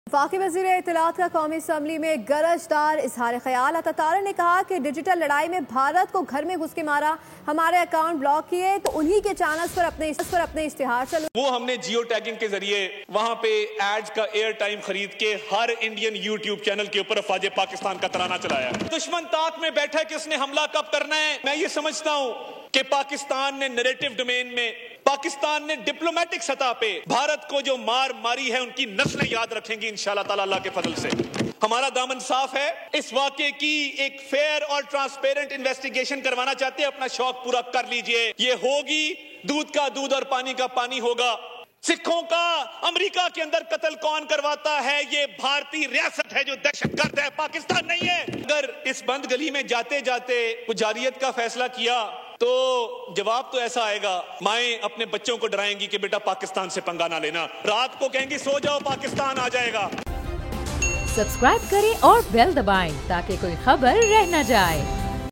वफाकी वज़ीर इत्तलात का कौमी असम्बली में गरजदार इजहार ख्याल। अतातारा ने कहा कि डिजिटल लड़ाई में भारत को घर में घुस के मारा, हमारे अकाउंट ब्लॉक किए तो उन्हीं के चैनल्स पर अपने इश्तिहार चलो। वो हमने जियो टैगिंग के जरिए वहां पे एड्स का एयर टाइम खरीद के हर इंडियन यूट्यूब चैनल के ऊपर अफवाज पाकिस्तान का तराना चलाया। दुश्मन ताक में बैठा है कि उसने हमला कब करना है। मैं ये समझता हूं कि पाकिस्तान ने नैरेटिव डोमेन में, पाकिस्तान ने डिप्लोमेटिक सतह पे भारत को जो मार मारी है उनकी नस्लें याद रखेंगी इंशाअल्लाह ताला अल्लाह के फजल से। हमारा दामन साफ है। इस वाकये की एक फेयर और ट्रांसपेरेंट इन्वेस्टिगेशन करवाना चाहते हैं, अपना शौक पूरा कर लीजिए। ये होगी, दूध का दूध और पानी का पानी होगा। सिखों का अमेरिका के अंदर कत्ल कौन करवाता है? ये भारतीय रियासत है जो दहशतगर्द है, पाकिस्तान नहीं है। अगर इस बंद गली में जाते जाते पुजारियत का फैसला किया तो जवाब तो ऐसा आएगा, माएं अपने बच्चों को डराएंगी कि बेटा पाकिस्तान से पंगा ना लेना, रात को कहेंगी सो जाओ पाकिस्तान आ जाएगा। सब्सक्राइब करें और बेल दबाएं ताकि कोई खबर रह न जाए।